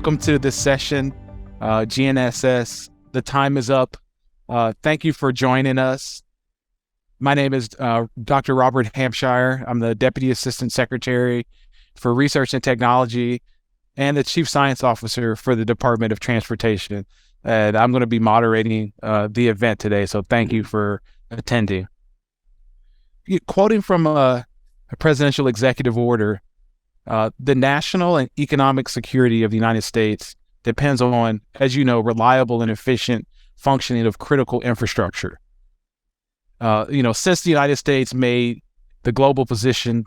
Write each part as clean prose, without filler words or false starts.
welcome to this session, GNSS. The time is up. Thank you for joining us. My name is Dr. Robert Hampshire. I'm the Deputy Assistant Secretary for Research and Technology and the Chief Science Officer for the Department of Transportation. And I'm going to be moderating the event today, so thank you for attending. Quoting from a presidential executive order, the national and economic security of the United States depends on, as you know, reliable and efficient functioning of critical infrastructure. Since the United States made the global position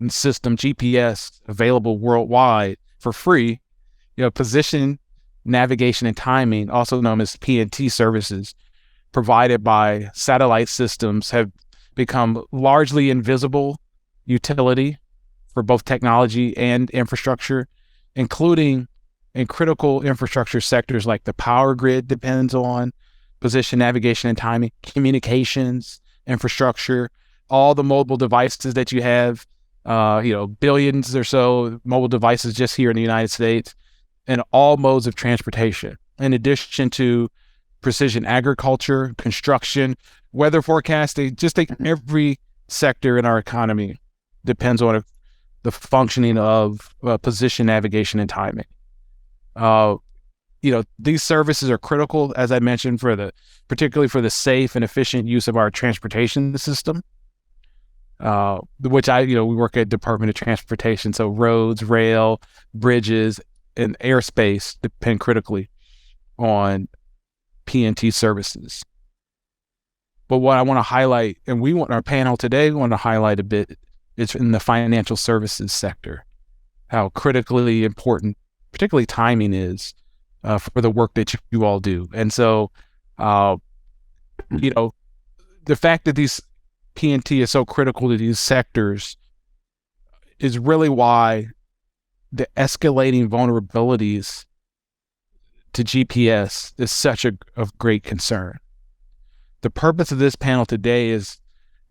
system GPS available worldwide for free, position, navigation, and timing, also known as PNT services, provided by satellite systems have become largely invisible utility for both technology and infrastructure, including in critical infrastructure sectors like the power grid depends on position, navigation, and timing, communications, infrastructure, all the mobile devices that you have, billions or so mobile devices just here in the United States, and all modes of transportation, in addition to precision agriculture, construction, weather forecasting. Just take every sector in our economy depends on the functioning of position, navigation, and timing. These services are critical, as I mentioned, particularly for the safe and efficient use of our transportation system, which we work at Department of Transportation. So roads, rail, bridges, and airspace depend critically on PNT services. But what I want to highlight, and our panel today want to highlight a bit, is in the financial services sector, how critically important, particularly timing is for the work that you all do. And so, the fact that these PNT is so critical to these sectors is really why the escalating vulnerabilities to GPS is such of great concern. The purpose of this panel today is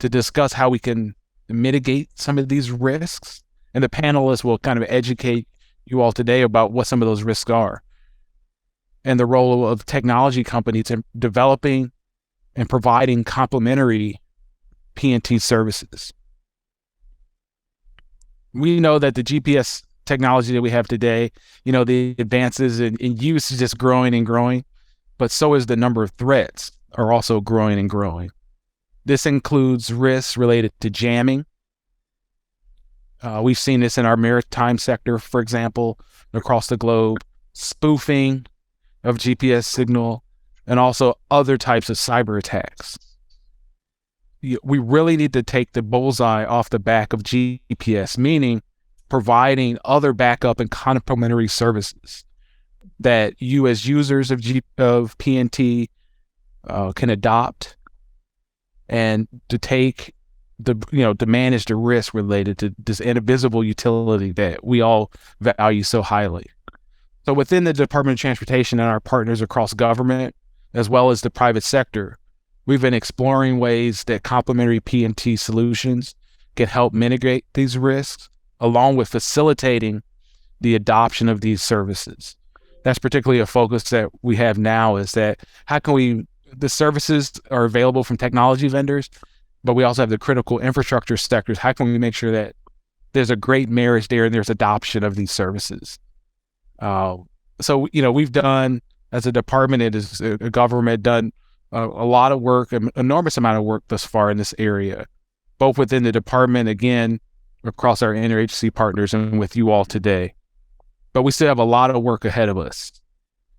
to discuss how we can mitigate some of these risks, and the panelists will kind of educate you all today about what some of those risks are and the role of technology companies in developing and providing complementary PNT services. We know that the GPS technology that we have today, the advances in use is just growing and growing, but so is the number of threats are also growing and growing. This includes risks related to jamming. We've seen this in our maritime sector, for example, across the globe, spoofing of GPS signal, and also other types of cyber attacks. We really need to take the bullseye off the back of GPS, meaning providing other backup and complementary services that you as users of PNT can adopt, and to take to manage the risk related to this invisible utility that we all value so highly. So within the Department of Transportation and our partners across government, as well as the private sector, we've been exploring ways that complementary PNT solutions can help mitigate these risks, along with facilitating the adoption of these services. That's particularly a focus that we have now, is that the services are available from technology vendors, but we also have the critical infrastructure sectors. How can we make sure that there's a great marriage there and there's adoption of these services? We've done, as a department, as a government, done a lot of work, an enormous amount of work thus far in this area, both within the department, again, across our interagency partners, and with you all today. But we still have a lot of work ahead of us.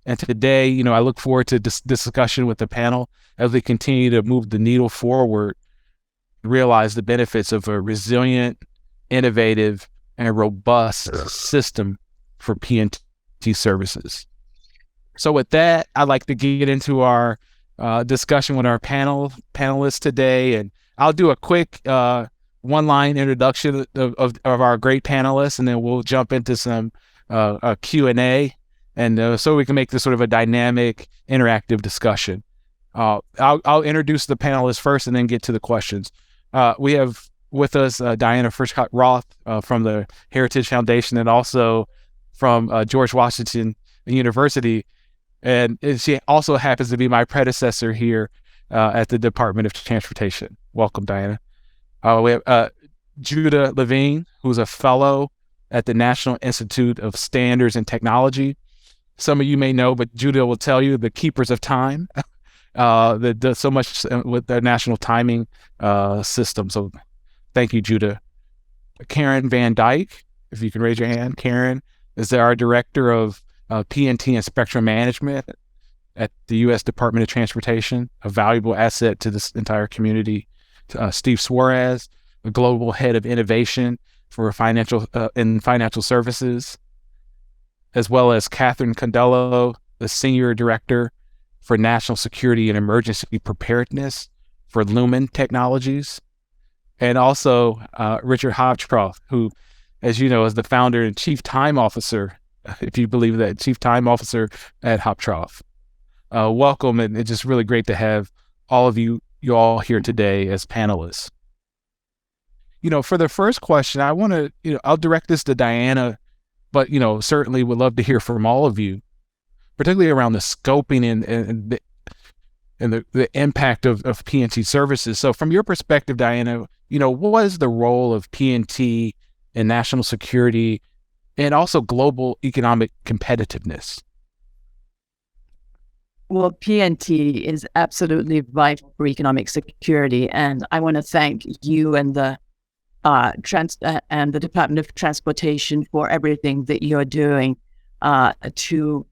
And today, I look forward to this discussion with the panel as we continue to move the needle forward, realize the benefits of a resilient, innovative, and robust system for PNT services. So with that, I'd like to get into our discussion with our panelists today, and I'll do a quick one-line introduction of our great panelists, and then we'll jump into some Q&A, and so we can make this sort of a dynamic, interactive discussion. I'll introduce the panelists first and then get to the questions. We have with us Diana Fritschkott-Roth from the Heritage Foundation, and also from George Washington University. And she also happens to be my predecessor here at the Department of Transportation. Welcome, Diana. We have Judah Levine, who's a fellow at the National Institute of Standards and Technology. Some of you may know, but Judah will tell you, the keepers of time, that does so much with the national timing system. So thank you, Judah. Karen Van Dyke, if you can raise your hand. Karen is our Director of PNT and Spectrum Management at the U.S. Department of Transportation, a valuable asset to this entire community. Steve Suarez, the Global Head of Innovation for financial services, as well as Catherine Condello, the Senior Director for National Security and Emergency Preparedness for Lumen Technologies, and also Richard Hoptroff, who, as you know, is the founder and Chief Time Officer, if you believe that, Chief Time Officer at Hoptroff. Welcome, and it's just really great to have all of you all here today as panelists. For the first question, I want to, I'll direct this to Diana, but, certainly would love to hear from all of you, particularly around the scoping and the impact of PNT services. So from your perspective, Diana, what is the role of PNT in national security and also global economic competitiveness? Well, PNT is absolutely vital for economic security, and I want to thank you and the Department of Transportation for everything that you're doing to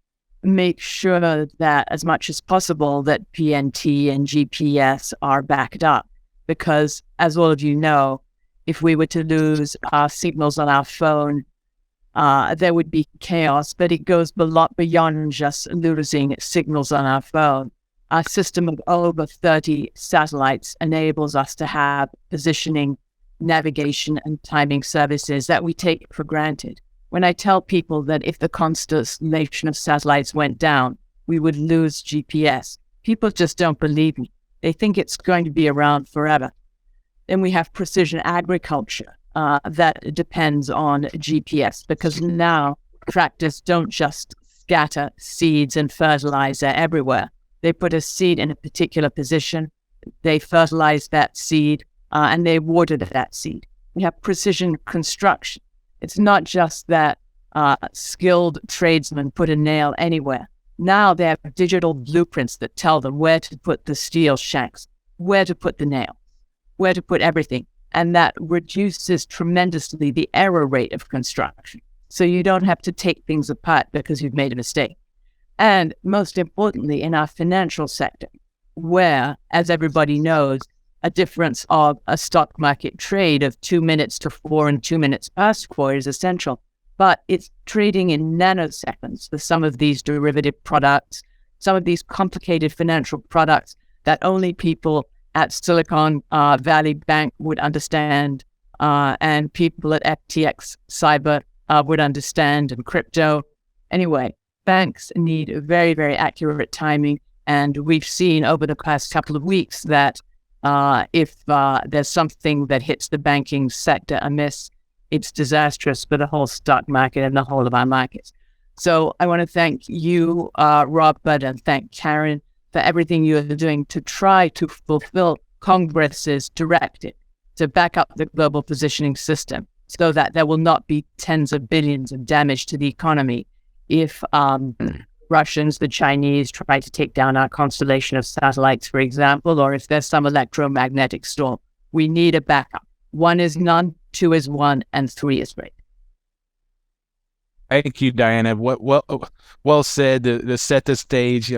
make sure that, as much as possible, that PNT and GPS are backed up. Because, as all of you know, if we were to lose our signals on our phone, there would be chaos, but it goes a lot beyond just losing signals on our phone. Our system of over 30 satellites enables us to have positioning, navigation, and timing services that we take for granted. When I tell people that if the constellation of satellites went down, we would lose GPS, people just don't believe me. They think it's going to be around forever. Then we have precision agriculture that depends on GPS, because now tractors don't just scatter seeds and fertilizer everywhere. They put a seed in a particular position, they fertilize that seed, and they water that seed. We have precision construction. It's not just that skilled tradesmen put a nail anywhere. Now they have digital blueprints that tell them where to put the steel shanks, where to put the nail, where to put everything. And that reduces tremendously the error rate of construction. So you don't have to take things apart because you've made a mistake. And most importantly, in our financial sector, where, as everybody knows, a difference of a stock market trade of 2 minutes to 4 and 2 minutes past 4 is essential. But it's trading in nanoseconds for some of these derivative products, some of these complicated financial products that only people at Silicon Valley Bank would understand, and people at FTX Cyber would understand, and crypto. Anyway, banks need very, very accurate timing. And we've seen over the past couple of weeks that if there's something that hits the banking sector amiss, it's disastrous for the whole stock market and the whole of our markets. So I want to thank you, Robert, and thank Karen for everything you're doing to try to fulfill Congress's directive to back up the global positioning system so that there will not be tens of billions of damage to the economy if Russians, the Chinese, try to take down our constellation of satellites, for example, or if there's some electromagnetic storm. We need a backup. 1 is none, 2 is 1, and 3 is great. Thank you, Diana. Well said to set the stage.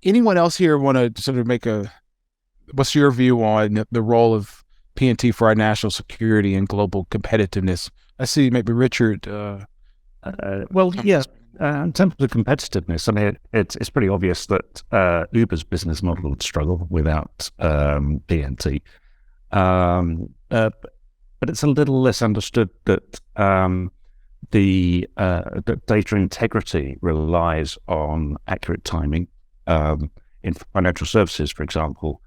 Anyone else here want to sort of what's your view on the role of PNT for our national security and global competitiveness? I see maybe Richard. Well, yeah, in terms of competitiveness, I mean, it's pretty obvious that Uber's business model would struggle without PNT. But it's a little less understood that that data integrity relies on accurate timing. In financial services, for example,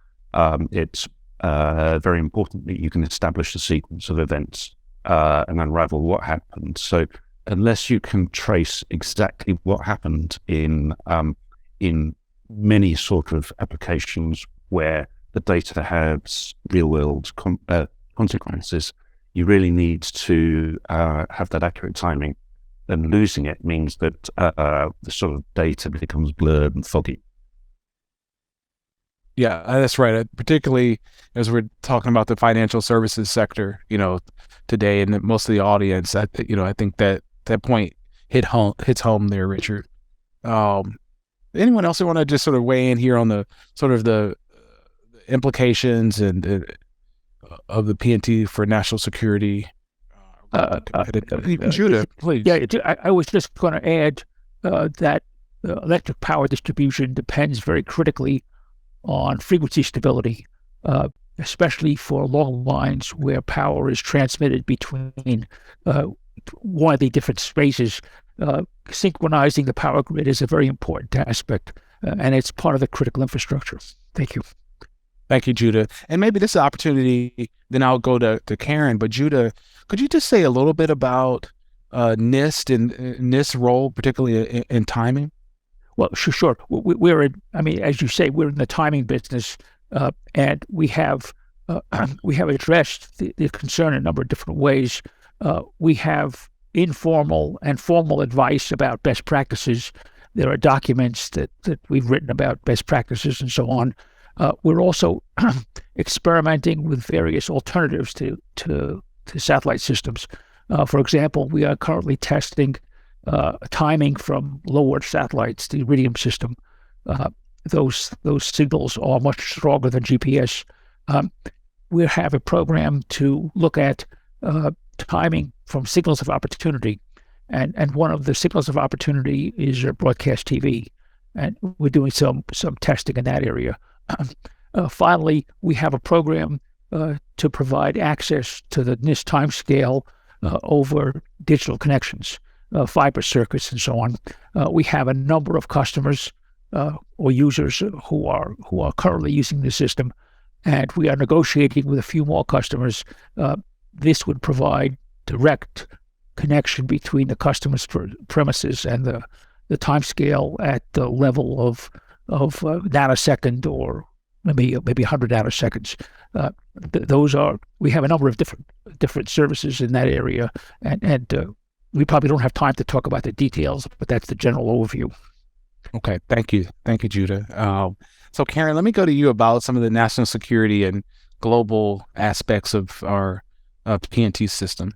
it's very important that you can establish a sequence of events and unravel what happened. So unless you can trace exactly what happened in many sort of applications where the data has real world consequences, you really need to have that accurate timing. And losing it means that the sort of data becomes blurred and foggy. Yeah, that's right. Particularly as we're talking about the financial services sector, today, and most of the audience, I think that point hits home there, Richard. Anyone else who want to just sort of weigh in here on the sort of the implications and of the PNT for national security? Judah, please. Yeah, I was just going to add that electric power distribution depends very critically on frequency stability, especially for long lines where power is transmitted between widely different spaces. Synchronizing the power grid is a very important aspect, and it's part of the critical infrastructure. Thank you. Thank you, Judah. And maybe this is an opportunity, then I'll go to Karen. But Judah, could you just say a little bit about NIST and NIST's role, particularly in timing? Well, sure. We're in, as you say, we're in the timing business, and we have addressed the concern in a number of different ways. We have informal and formal advice about best practices. There are documents that we've written about best practices and so on. We're also experimenting with various alternatives to satellite systems. For example, we are currently testing timing from low Earth satellites, the Iridium system. Those signals are much stronger than GPS. We have a program to look at timing from signals of opportunity, and one of the signals of opportunity is broadcast TV, and we're doing some testing in that area. Finally, we have a program to provide access to the NIST timescale over digital connections, fiber circuits, and so on. We have a number of customers or users who are currently using the system, and we are negotiating with a few more customers. This would provide direct connection between the customer's premises and the timescale at the level of nanosecond or maybe 100 nanoseconds. We have a number of different services in that area, and we probably don't have time to talk about the details, but that's the general overview. Okay, thank you, Judah. So Karen, let me go to you about some of the national security and global aspects of our PNT system.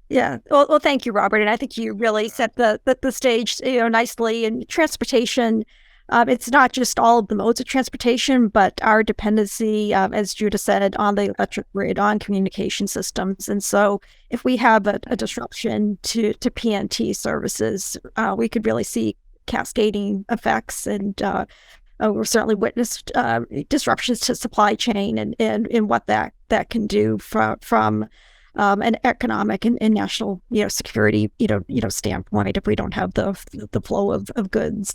Yeah. Well, thank you, Robert. And I think you really set the stage, nicely. In transportation, it's not just all of the modes of transportation, but our dependency, as Judah said, on the electric grid, on communication systems. And so if we have a disruption to PNT services, we could really see cascading effects. And we're certainly witnessed disruptions to supply chain and what that can do from an economic and national security standpoint if we don't have the flow of goods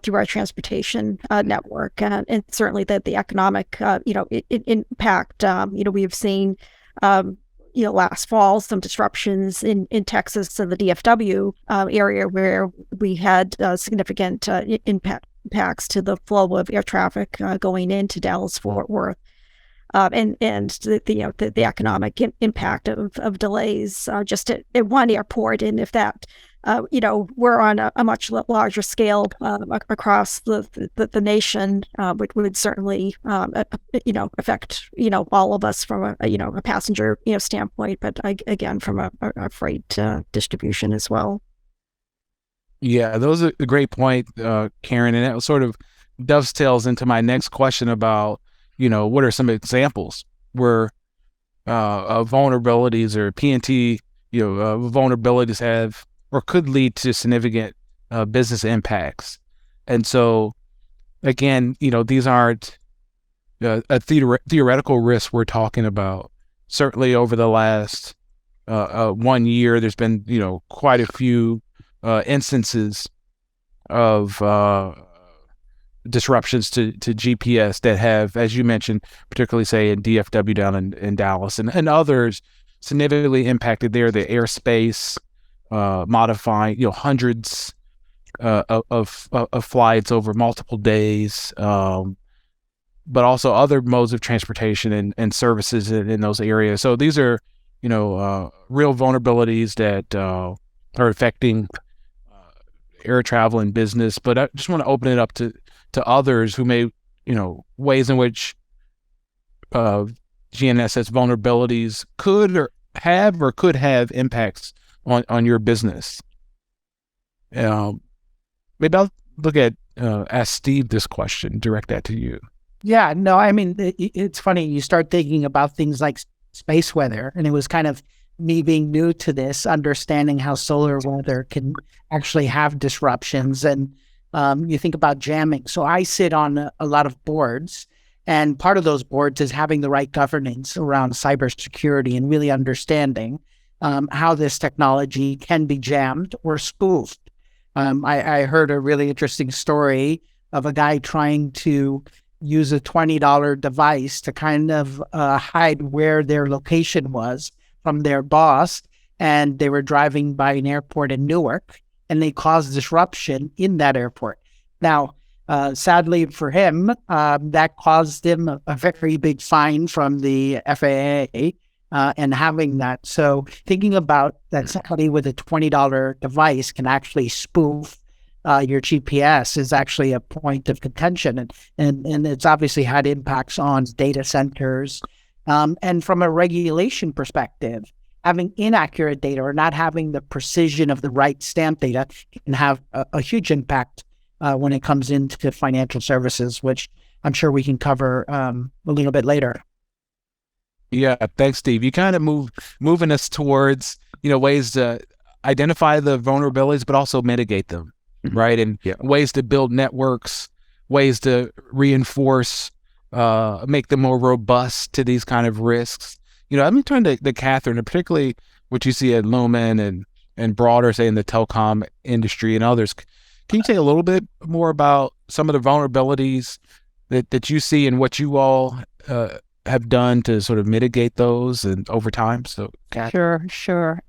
through our transportation network, and certainly the economic impact. We have seen last fall some disruptions in Texas and the DFW area where we had significant impacts to the flow of air traffic going into Dallas-Fort Worth. And the economic impact of delays just at one airport, and if that we're on a much larger scale across the nation, which would certainly affect all of us from a passenger standpoint, but again from a freight distribution as well. Yeah, those are a great point, Karen, and that sort of dovetails into my next question about what are some examples where vulnerabilities or PNT vulnerabilities have or could lead to significant business impacts. And so again, these aren't a theoretical risk we're talking about. Certainly over the last 1 year, there's been quite a few instances of disruptions to GPS that have, as you mentioned, particularly say in DFW down in Dallas and others, significantly impacted the airspace, modifying, hundreds of flights over multiple days, but also other modes of transportation and services in those areas. So these are, real vulnerabilities that are affecting air travel and business. But I just want to open it up to others who may, ways in which GNSS vulnerabilities could have impacts on your business. Maybe I'll ask Steve this question, direct that to you. Yeah, no, I mean, it's funny. You start thinking about things like space weather, and it was kind of me being new to this, understanding how solar weather can actually have disruptions. And you think about jamming. So I sit on a lot of boards, and part of those boards is having the right governance around cybersecurity and really understanding how this technology can be jammed or spoofed. I heard a really interesting story of a guy trying to use a $20 device to kind of hide where their location was from their boss. And they were driving by an airport in Newark, and they caused disruption in that airport. Now, sadly for him, that caused him a very big fine from the FAA and having that. So thinking about that somebody with a $20 device can actually spoof your GPS is actually a point of contention. And it's obviously had impacts on data centers. And from a regulation perspective, having inaccurate data or not having the precision of the right stamp data can have a huge impact when it comes into financial services, which I'm sure we can cover a little bit later. Yeah, thanks, Steve. You kind of moving us towards, ways to identify the vulnerabilities, but also mitigate them, right? And ways to build networks, ways to reinforce, make them more robust to these kind of risks. Let me turn to Catherine, and particularly what you see at Lumen and broader, say, in the telecom industry and others. Can you say a little bit more about some of the vulnerabilities that you see and what you all have done to sort of mitigate those and over time? So, Catherine. Sure.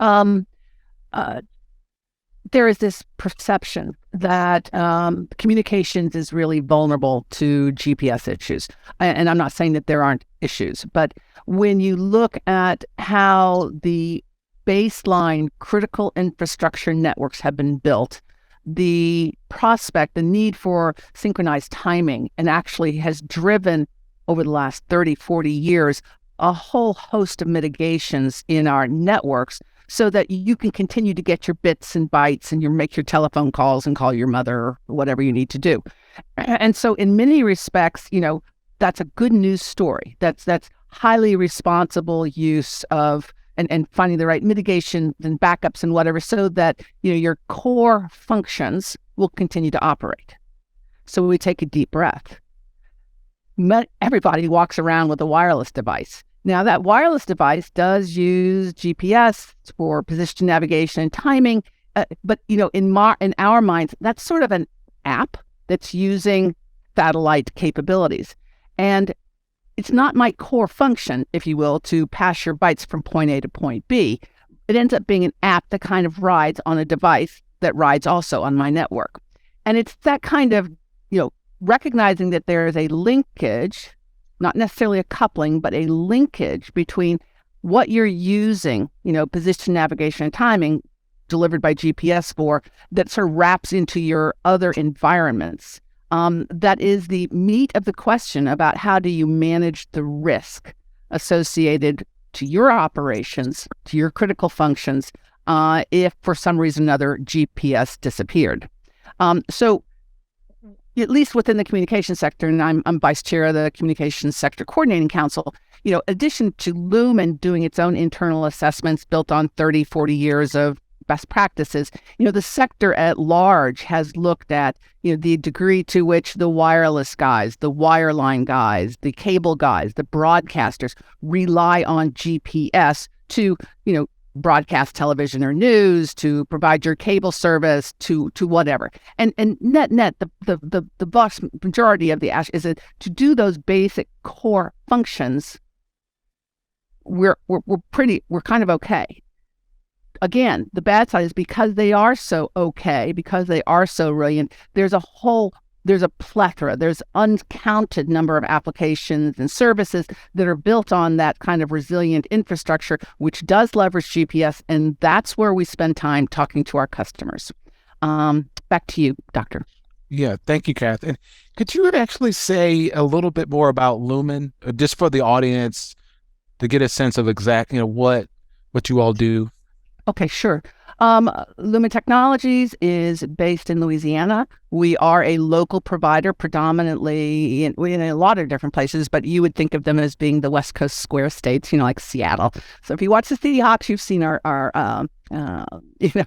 There is this perception that communications is really vulnerable to GPS issues. And I'm not saying that there aren't issues, but when you look at how the baseline critical infrastructure networks have been built, the need for synchronized timing, and actually has driven over the last 30, 40 years, a whole host of mitigations in our networks so that you can continue to get your bits and bytes and make your telephone calls and call your mother or whatever you need to do. And so in many respects, that's a good news story. That's highly responsible use of and finding the right mitigation and backups and whatever so that, your core functions will continue to operate. So we take a deep breath. Everybody walks around with a wireless device. Now, that wireless device does use GPS for position navigation and timing, but in our minds, that's sort of an app that's using satellite capabilities, and it's not my core function, if you will, to pass your bytes from point A to point B. It ends up being an app that kind of rides on a device that rides also on my network, and it's that kind of recognizing that there is a linkage. Not necessarily a coupling, but a linkage between what you're using, position navigation and timing delivered by GPS for, that sort of wraps into your other environments. That is the meat of the question about how do you manage the risk associated to your operations, to your critical functions, if for some reason or another GPS disappeared. So at least within the communications sector, and I'm vice chair of the Communications Sector Coordinating Council, in addition to Lumen doing its own internal assessments built on 30, 40 years of best practices, the sector at large has looked at, the degree to which the wireless guys, the wireline guys, the cable guys, the broadcasters rely on GPS to, broadcast television or news, to provide your cable service, to whatever. And net, the vast majority of the ask is that to do those basic core functions, we're kind of okay. again, the bad side is because they are so okay, because they are so brilliant, there's a plethora, there's uncounted number of applications and services that are built on that kind of resilient infrastructure, which does leverage GPS. And that's where we spend time talking to our customers. Back to you, Doctor. Yeah, thank you, Kath. And could you actually say a little bit more about Lumen, just for the audience to get a sense of exactly, what you all do? Okay, sure. Lumen Technologies is based in Louisiana. We are a local provider, predominantly in a lot of different places, but you would think of them as being the West Coast square states, like Seattle. So if you watch the City Hawks, you've seen our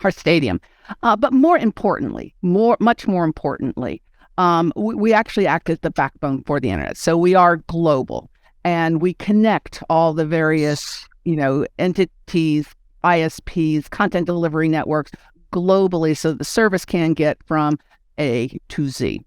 stadium. But more importantly, much more importantly, we actually act as the backbone for the internet. So we are global, and we connect all the various, entities, ISPs, content delivery networks globally, so the service can get from A to Z.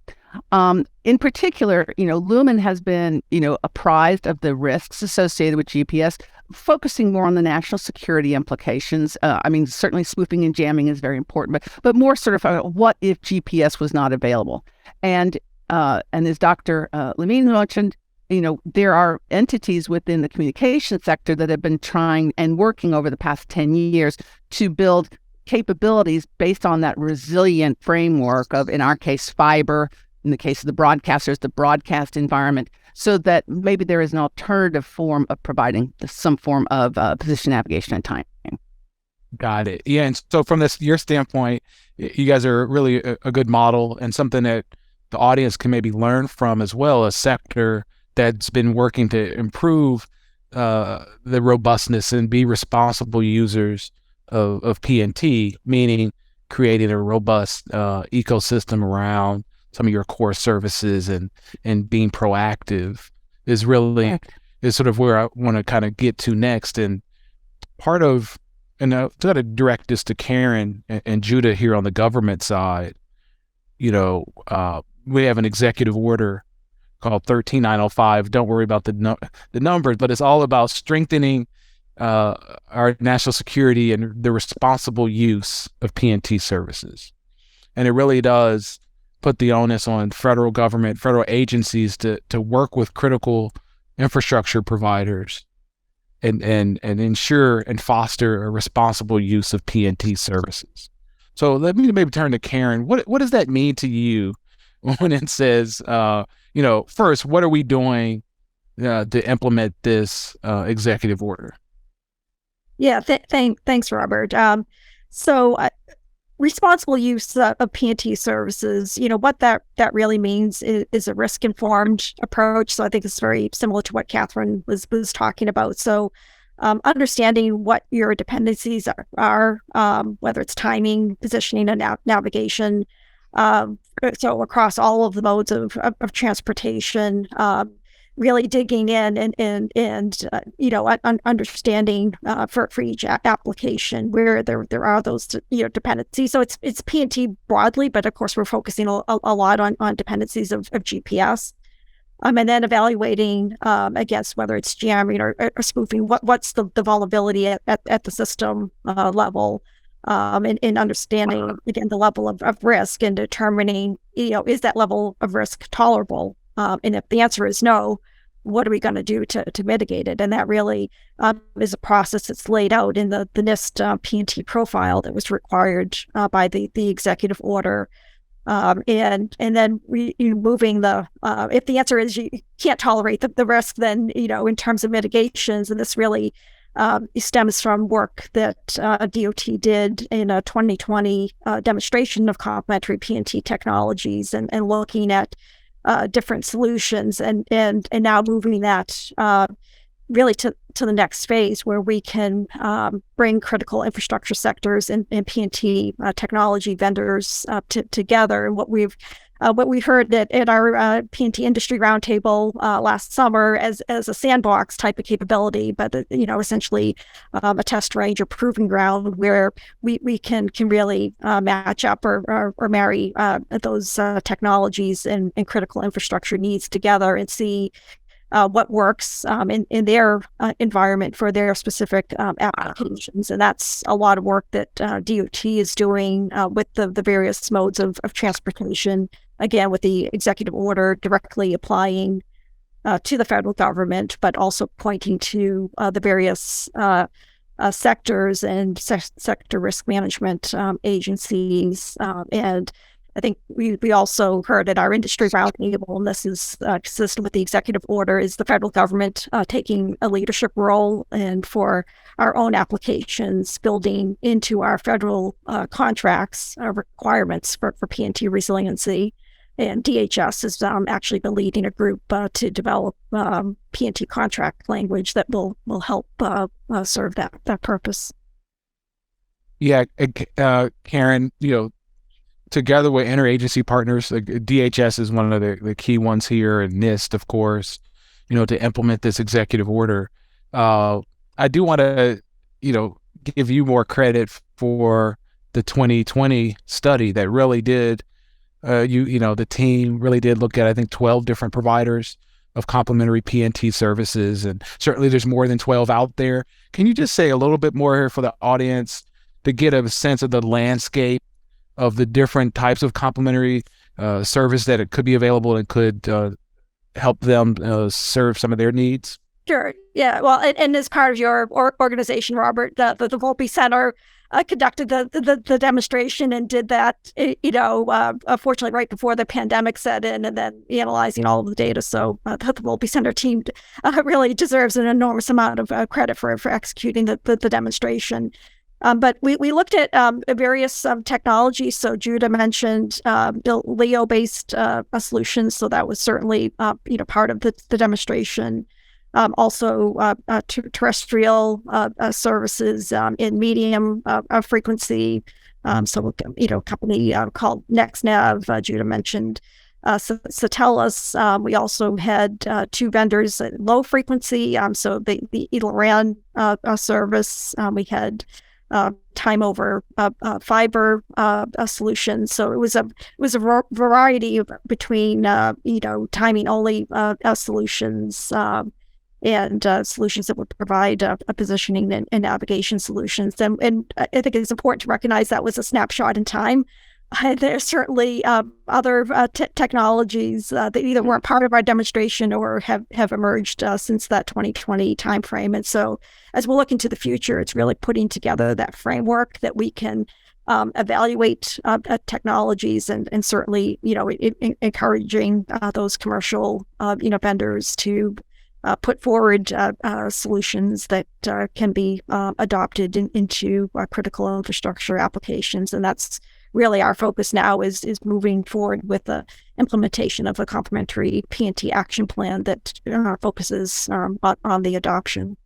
In particular, Lumen has been, apprised of the risks associated with GPS, focusing more on the national security implications. Certainly spoofing and jamming is very important, but more sort of what if GPS was not available? And as Dr. Lamine mentioned, there are entities within the communication sector that have been trying and working over the past 10 years to build capabilities based on that resilient framework of, in our case, fiber, in the case of the broadcasters, the broadcast environment, so that maybe there is an alternative form of providing some form of position navigation and timing. Got it. Yeah. And so from your standpoint, you guys are really a good model and something that the audience can maybe learn from as well, a sector that's been working to improve the robustness and be responsible users of PNT, meaning creating a robust ecosystem around some of your core services and being proactive is really is sort of where I want to kind of get to next. And part of, and I've got to direct this to Karen and Judah here on the government side. We have an executive order called 13905. Don't worry about the numbers, but it's all about strengthening our national security and the responsible use of PNT services. And it really does put the onus on federal government, federal agencies to work with critical infrastructure providers and ensure and foster a responsible use of PNT services. So let me maybe turn to Karen. What does that mean to you when it says, first, what are we doing to implement this executive order? Yeah, thanks, Robert. Responsible use of PNT services, what that really means is a risk-informed approach. So I think it's very similar to what Catherine was talking about. So understanding what your dependencies are, whether it's timing, positioning, and navigation. So across all of the modes of transportation, really digging in and understanding for each application where there are those dependencies. So it's PNT broadly, but of course we're focusing a lot on dependencies of GPS, and then evaluating against whether it's jamming or spoofing. What's the vulnerability at the system level. And understanding, again, the level of risk and determining, is that level of risk tolerable? And if the answer is no, what are we going to do to mitigate it? And that really is a process that's laid out in the NIST PNT profile that was required by the executive order. And then moving if the answer is you can't tolerate the risk, then, in terms of mitigations, and this really it stems from work that DOT did in a 2020 demonstration of complementary PNT technologies and looking at different solutions and now moving that really to the next phase where we can bring critical infrastructure sectors and PNT technology vendors together. And what we've heard at our PNT industry roundtable last summer as a sandbox type of capability, but essentially a test range or proving ground where we can really match up or marry those technologies and critical infrastructure needs together and see what works in their environment for their specific applications. And that's a lot of work that DOT is doing with the various modes of transportation, again, with the executive order directly applying to the federal government, but also pointing to the various sectors and sector risk management agencies. And I think we also heard at our industry roundtable, and this is consistent with the executive order, is the federal government taking a leadership role, and for our own applications, building into our federal contracts requirements for PNT resiliency. And DHS has actually been leading a group to develop PNT contract language that will help serve that purpose. Yeah, Karen, together with interagency partners, like DHS is one of the key ones here, and NIST, of course, to implement this executive order. I do want to, give you more credit for the 2020 study that really did, the team really did look at, I think, 12 different providers of complementary PNT services, and certainly there's more than 12 out there. Can you just say a little bit more here for the audience to get a sense of the landscape of the different types of complementary service that it could be available and could help them serve some of their needs? Sure. Yeah. Well, and as part of your organization, Robert, the Volpe Center conducted the demonstration and did that, fortunately right before the pandemic set in, and then analyzing all of the data. So the Volpe Center team really deserves an enormous amount of credit for executing the demonstration. But we looked at various technologies. So Judah mentioned LEO-based solutions. So that was certainly part of the demonstration. Also terrestrial services in medium frequency. So a company called NextNav. Judah mentioned Satellus. We also had two vendors at low frequency. So the EDLRAN service. We had time over fiber solutions. So it was a variety between timing only solutions and solutions that would provide positioning and navigation solutions. And I think it's important to recognize that was a snapshot in time. There's certainly other technologies that either weren't part of our demonstration or have emerged since that 2020 timeframe. And so as we look into the future, it's really putting together that framework that we can evaluate technologies and certainly, encouraging those commercial, vendors to put forward solutions that can be adopted into critical infrastructure applications. And that's really our focus now is moving forward with the implementation of a complementary PNT action plan that focuses on the adoption.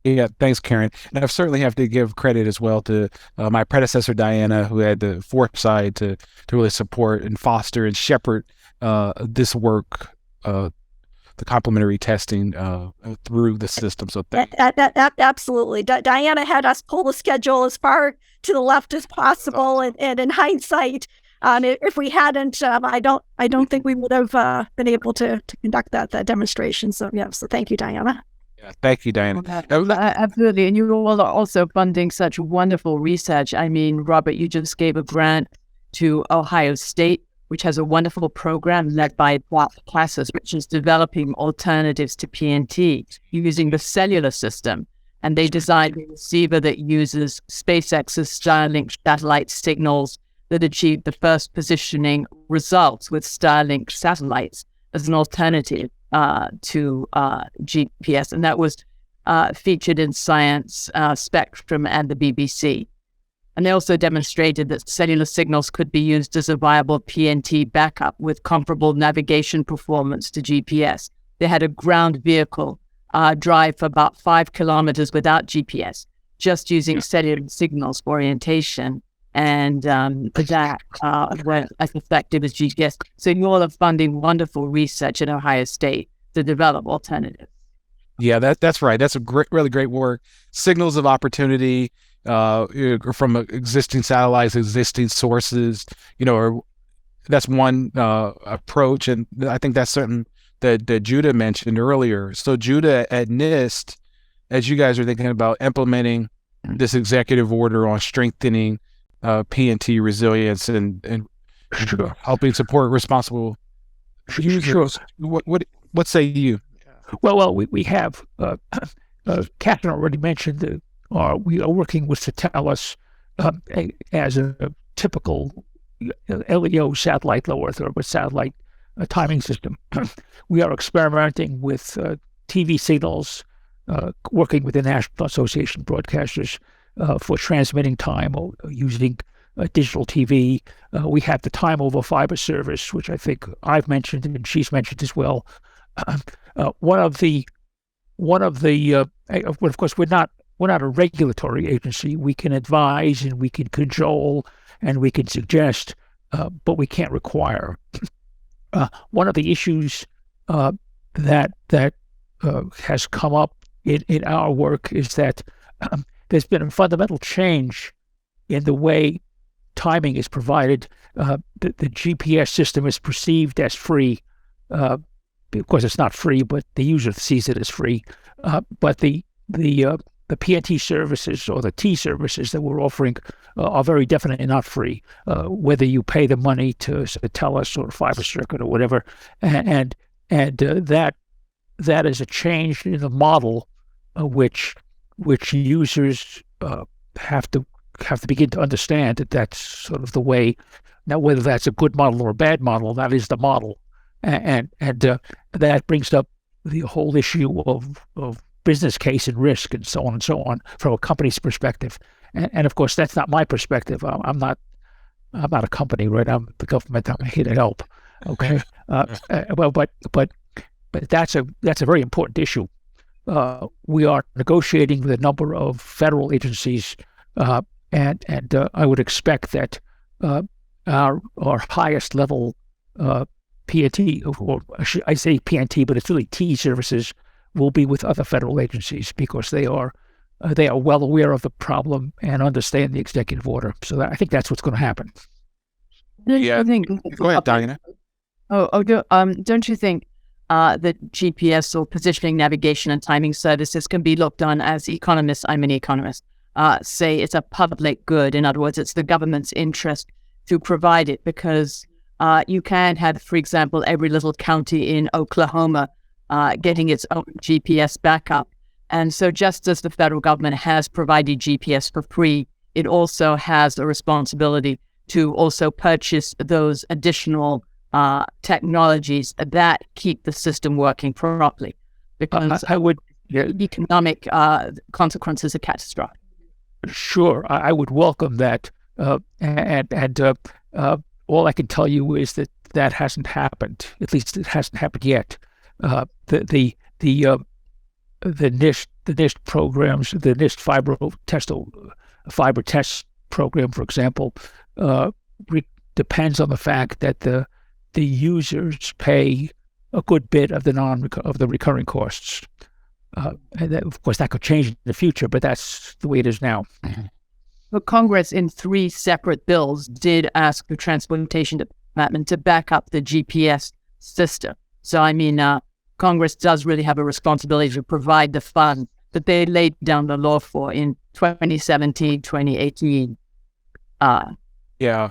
Yeah, thanks, Karen. And I certainly have to give credit as well to my predecessor, Diana, who had the foresight to really support and foster and shepherd this work, the complementary testing through the system. So absolutely. Diana had us pull the schedule as far to the left as possible. And in hindsight, if we hadn't, I don't think we would have been able to conduct that demonstration. So so thank you, Diana. Yeah, thank you, Diana. Absolutely. And you all are also funding such wonderful research. I mean, Robert, you just gave a grant to Ohio State, which has a wonderful program led by Classes, which is developing alternatives to PNT using the cellular system. And they designed a receiver that uses SpaceX's Starlink satellite signals that achieve the first positioning results with Starlink satellites as an alternative to GPS. And that was featured in Science, Spectrum, and the BBC. And they also demonstrated that cellular signals could be used as a viable PNT backup with comparable navigation performance to GPS. They had a ground vehicle drive for about 5 kilometers without GPS, just using cellular signals for orientation. And that went as effective as GPS. So you all are funding wonderful research at Ohio State to develop alternatives. Yeah, that's right. That's really great work. Signals of opportunity from existing satellites, existing sources, that's one approach. And I think that's certain that Judah mentioned earlier. So Judah, at NIST, as you guys are thinking about implementing this executive order on strengthening P&T resilience and Sure. helping support responsible users, Sure. what say you? Well, we have, Catherine already mentioned, we are working with Satellus as a typical LEO satellite, low Earth orbit satellite timing system. We are experimenting with TV signals, working with the National Association of Broadcasters for transmitting time or using digital TV. We have the time over fiber service, which I think I've mentioned and she's mentioned as well. One of the, of course, we're not a regulatory agency. We can advise and we can cajole and we can suggest, but we can't require. One of the issues that has come up in our work is that there's been a fundamental change in the way timing is provided. The GPS system is perceived as free. Of course, it's not free, but the user sees it as free. But the PNT services or the T services that we're offering are very definitely not free, whether you pay the money to TELUS or Fiber Circuit or whatever. And that is a change in the model which users have to begin to understand that that's sort of the way. Now, whether that's a good model or a bad model, that is the model. And that brings up the whole issue of business case and risk and so on from a company's perspective. And of course, that's not my perspective. I'm not a company, right? I'm the government. I'm here to help. Okay. But that's a very important issue. We are negotiating with a number of federal agencies, and I would expect that our highest level PNT, or I say PNT, but it's really T services, will be with other federal agencies because they are well aware of the problem and understand the executive order. So I think that's what's going to happen. Yeah. Go ahead, Diana. Don't you think that GPS or positioning, navigation, and timing services can be looked on as economists? I'm an economist. Say it's a public good. In other words, it's the government's interest to provide it because you can have, for example, every little county in Oklahoma getting its own GPS backup. And so just as the federal government has provided GPS for free, it also has a responsibility to also purchase those additional technologies that keep the system working properly. Because economic consequences are catastrophic. Sure, I would welcome that. And all I can tell you is that hasn't happened. At least it hasn't happened yet. The NIST programs, the NIST fiber test program, for example, depends on the fact that the users pay a good bit of the recurring costs. And that, of course, that could change in the future, but that's the way it is now. But Congress, in 3 separate bills, did ask the Transportation Department to back up the GPS system. So, I mean, Congress does really have a responsibility to provide the funds that they laid down the law for in 2017, 2018. Yeah,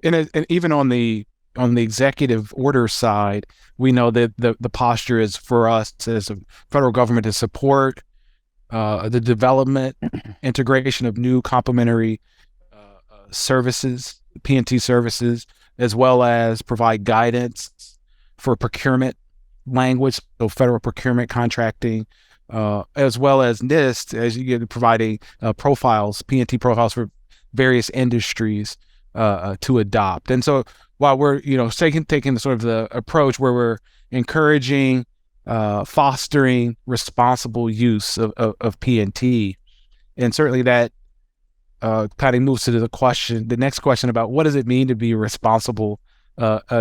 and even on the executive order side, we know that the posture is for us as a federal government to support the development, integration of new complementary services, P&T services, as well as provide guidance for procurement language, so federal procurement contracting, as well as NIST, as you get providing profiles, P&T profiles for various industries to adopt. And so while we're taking sort of the approach where we're encouraging, fostering responsible use of P&T, and certainly that kind of moves to the next question about what does it mean to be a responsible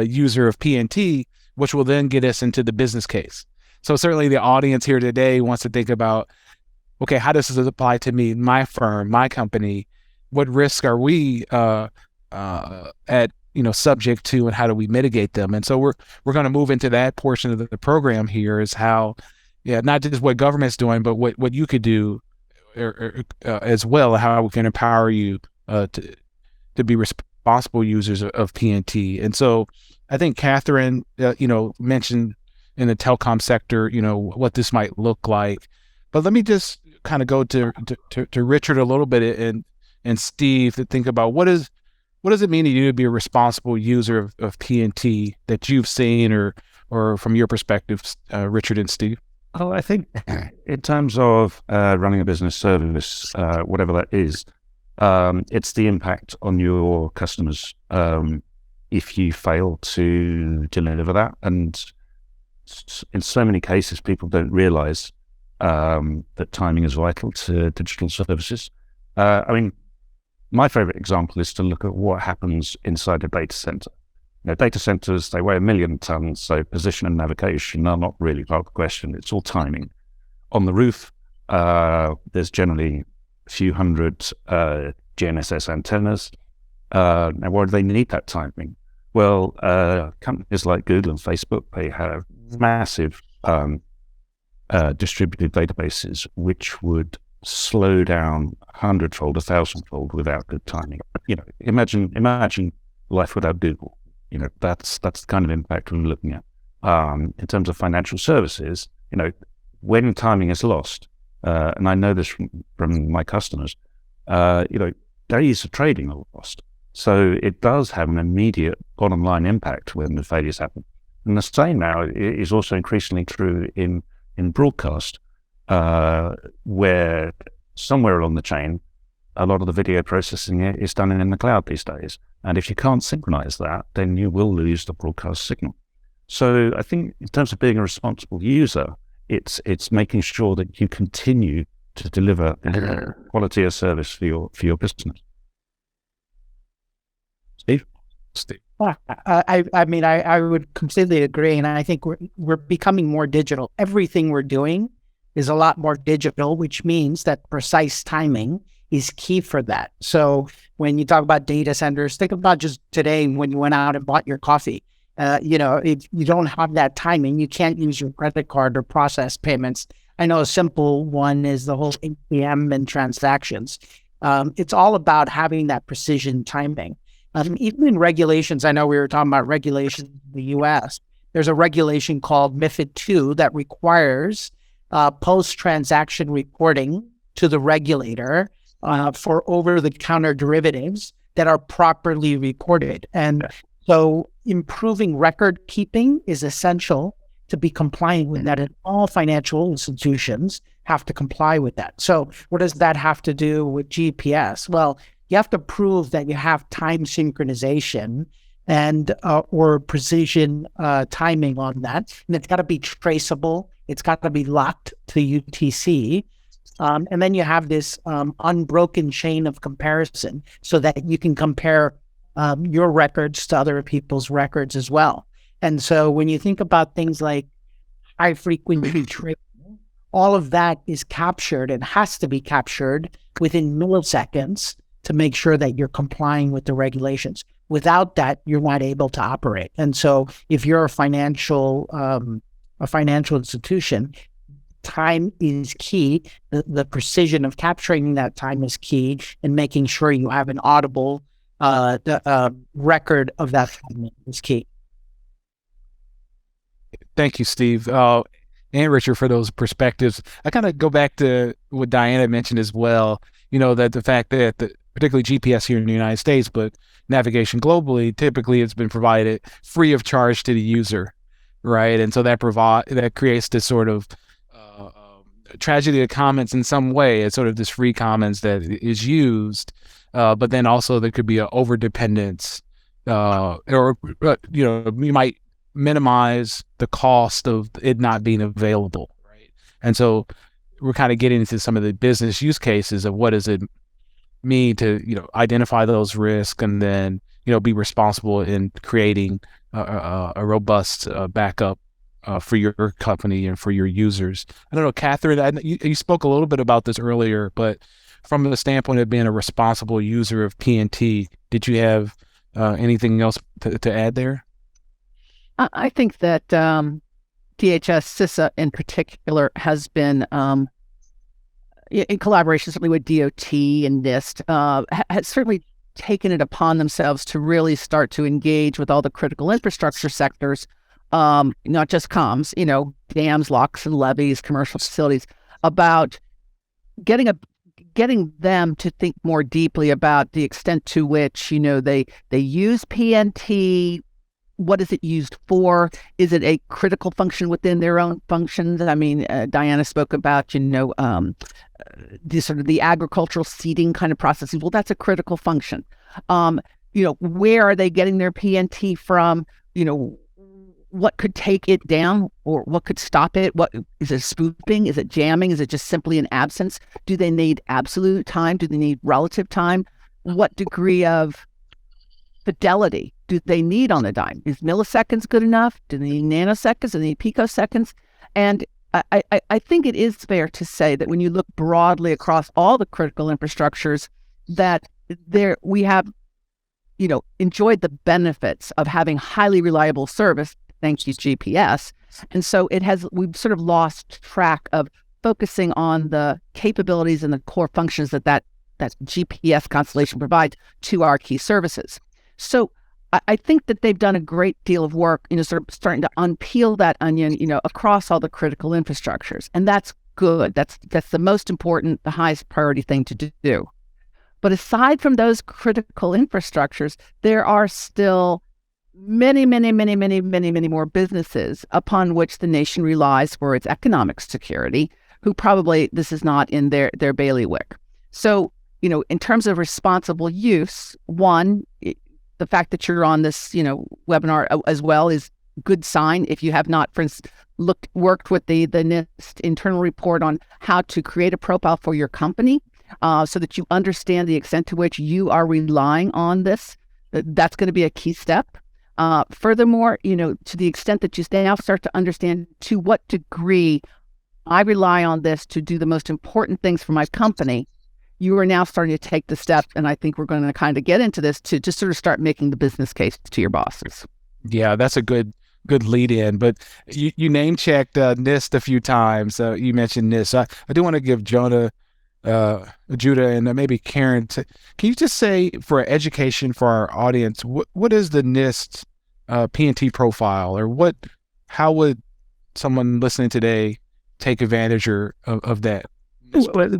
user of P&T, which will then get us into the business case. So certainly the audience here today wants to think about, okay, how does this apply to me, my firm, my company? What risk are we at subject to, and how do we mitigate them? And so we're going to move into that portion of the program here, is how, not just what government's doing, but what you could do as well, how we can empower you to be responsible users of PNT. And so I think Catherine, mentioned in the telecom sector, what this might look like. But let me just kind of go to Richard a little bit, and Steve, to think about what does it mean to you to be a responsible user of PNT that you've seen, or from your perspective, Richard and Steve? Oh, I think in terms of running a business service, whatever that is, it's the impact on your customers if you fail to deliver that. And in so many cases, people don't realize that timing is vital to digital services. My favorite example is to look at what happens inside a data center. Data centers, they weigh 1 million tons, so position and navigation are not really part of the question. It's all timing. On the roof, there's generally a few hundred GNSS antennas. Now, why do they need that timing? Well, companies like Google and Facebook, they have massive distributed databases, which would slow down 100-fold, 1,000-fold without good timing. Imagine life without Google. That's the kind of impact we're looking at. In terms of financial services, when timing is lost, and I know this from my customers, days of trading are lost. So it does have an immediate bottom line impact when the failures happen. And the same now is also increasingly true in broadcast, where somewhere along the chain, a lot of the video processing is done in the cloud these days. And if you can't synchronize that, then you will lose the broadcast signal. So I think in terms of being a responsible user, it's making sure that you continue to deliver quality of service for your business. Steve? I would completely agree, and I think we're becoming more digital. Everything we're doing is a lot more digital, which means that precise timing is key for that. So when you talk about data centers, think about just today when you went out and bought your coffee. If you don't have that timing, you can't use your credit card or process payments. I know a simple one is the whole ATM and transactions. It's all about having that precision timing. Even in regulations, I know we were talking about regulations in the U.S. There's a regulation called MiFID II that requires post-transaction reporting to the regulator for over-the-counter derivatives that are properly reported. And so improving record keeping is essential to be compliant with that, and all financial institutions have to comply with that. So what does that have to do with GPS? Well, you have to prove that you have time synchronization and or precision timing on that. And it's got to be traceable. It's got to be locked to UTC. And then you have this unbroken chain of comparison so that you can compare your records to other people's records as well. And so when you think about things like high frequency trading, all of that is captured and has to be captured within milliseconds to make sure that you're complying with the regulations. Without that, you're not able to operate. And so if you're a financial institution, time is key. The precision of capturing that time is key, and making sure you have an audible record of that time is key. Thank you, Steve and Richard, for those perspectives. I kind of go back to what Diana mentioned as well, that the fact that particularly GPS here in the United States, but navigation globally, typically it's been provided free of charge to the user, right? And so that creates this sort of tragedy of commons in some way. It's sort of this free commons that is used, but then also there could be an over dependence, or we might minimize the cost of it not being available, right? And so we're kind of getting into some of the business use cases of what does it mean to identify those risks, and then be responsible in creating a robust backup for your company and for your users. I don't know, Catherine, you spoke a little bit about this earlier, but from the standpoint of being a responsible user of PNT, did you have Anything else to add there? I think that DHS CISA in particular has been, in collaboration certainly with DOT and NIST, has certainly taken it upon themselves to really start to engage with all the critical infrastructure sectors, not just comms, dams, locks and levees, commercial facilities, about getting them to think more deeply about the extent to which, they use PNT. What is it used for? Is it a critical function within their own functions? I mean, Diana spoke about, the sort of the agricultural seeding kind of processes. Well, that's a critical function. Where are they getting their PNT from? What could take it down or what could stop it? What is it, spoofing? Is it jamming? Is it just simply an absence? Do they need absolute time? Do they need relative time? What degree of fidelity do they need on the dime? Is milliseconds good enough? Do they need nanoseconds? Do they need picoseconds? And I think it is fair to say that when you look broadly across all the critical infrastructures, that we have, enjoyed the benefits of having highly reliable service, thanks to GPS. And so we've sort of lost track of focusing on the capabilities and the core functions that GPS constellation provides to our key services. So I think that they've done a great deal of work, sort of starting to unpeel that onion, across all the critical infrastructures. And that's good. That's the most important, the highest priority thing to do. But aside from those critical infrastructures, there are still many, many, many, many, many, many more businesses upon which the nation relies for its economic security, who probably this is not in their bailiwick. So, in terms of responsible use, one, the fact that you're on this, webinar as well is good sign. If you have not, for instance, worked with the NIST internal report on how to create a profile for your company, so that you understand the extent to which you are relying on this, that's going to be a key step. Furthermore, to the extent that you now start to understand to what degree I rely on this to do the most important things for my company, you are now starting to take the step, and I think we're going to kind of get into this to just sort of start making the business case to your bosses. Yeah, that's a good lead in. But you name checked NIST a few times. You mentioned NIST. I do want to give Judah, and maybe Karen. Can you just say, for education for our audience, what is the NIST PNT profile, or how would someone listening today take advantage of that? Well,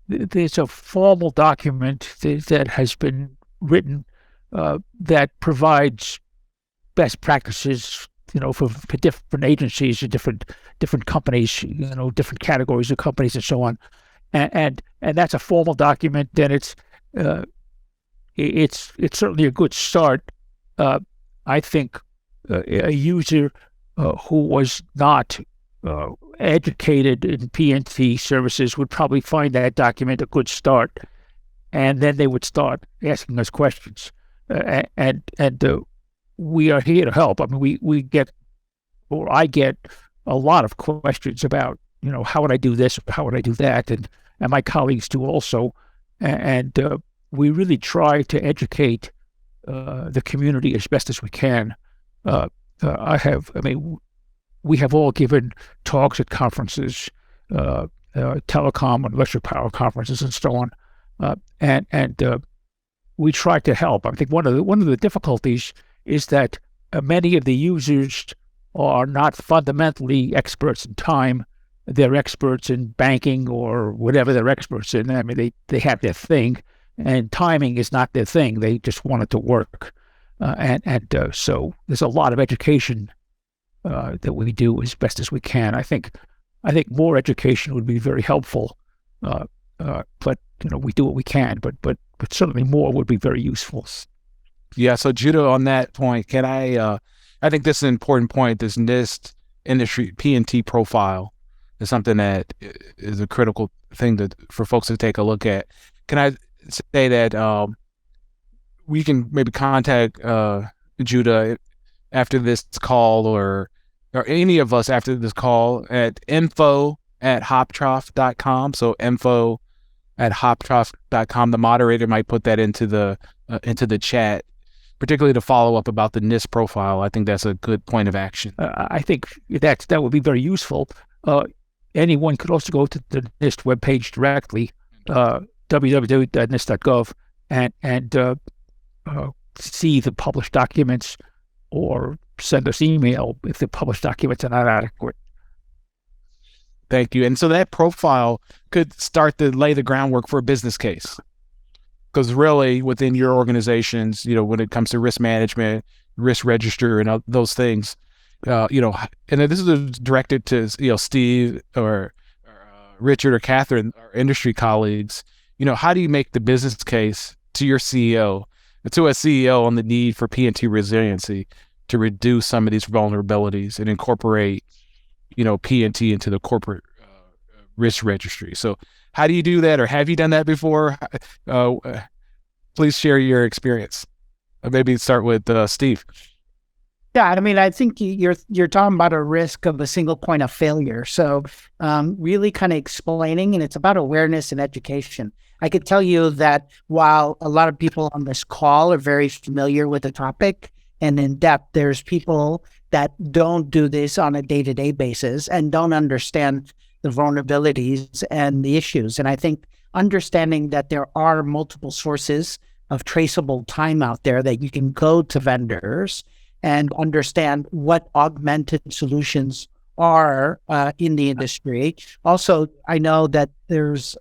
it's a formal document that has been written that provides best practices, for different agencies and different companies, different categories of companies and so on, and that's a formal document. And it's certainly a good start. I think a user who was not educated in PNT services would probably find that document a good start, and then they would start asking us questions. And we are here to help. I mean, I get a lot of questions about, how would I do this? How would I do that? And my colleagues do also. And we really try to educate the community as best as we can. We have all given talks at conferences, telecom and electric power conferences and so on. And we try to help. I think one of the difficulties is that many of the users are not fundamentally experts in time. They're experts in banking or whatever they're experts in. I mean, they have their thing, and timing is not their thing. They just want it to work. So there's a lot of education that we do as best as we can. I think more education would be very helpful. But we do what we can. But certainly more would be very useful. Yeah. So Judah, on that point, can I think this is an important point. This NIST industry PNT profile is something that is a critical thing for folks to take a look at. Can I say that we can maybe contact Judah after this call, or any of us after this call, at info@hoptroff.com. So info@hoptroff.com. The moderator might put that into the into the chat, particularly to follow up about the NIST profile. I think that's a good point of action. I think that would be very useful. Anyone could also go to the NIST webpage directly, www.nist.gov, and see the published documents, or send us email if the published documents are not adequate. Thank you. And so that profile could start to lay the groundwork for a business case. Because really, within your organizations, when it comes to risk management, risk register, and those things, and this is directed to Steve or Richard or Catherine, our industry colleagues. How do you make the business case to your CEO, to a CEO, on the need for P&T resiliency to reduce some of these vulnerabilities and incorporate, P&T into the corporate risk registry? So how do you do that, or have you done that before? Please share your experience. Maybe start with Steve. Yeah, I mean, I think you're talking about a risk of a single point of failure. So really kind of explaining, and it's about awareness and education. I could tell you that while a lot of people on this call are very familiar with the topic and in depth, there's people that don't do this on a day-to-day basis and don't understand the vulnerabilities and the issues. And I think understanding that there are multiple sources of traceable time out there, that you can go to vendors and understand what augmented solutions are in the industry. Also, I know that there's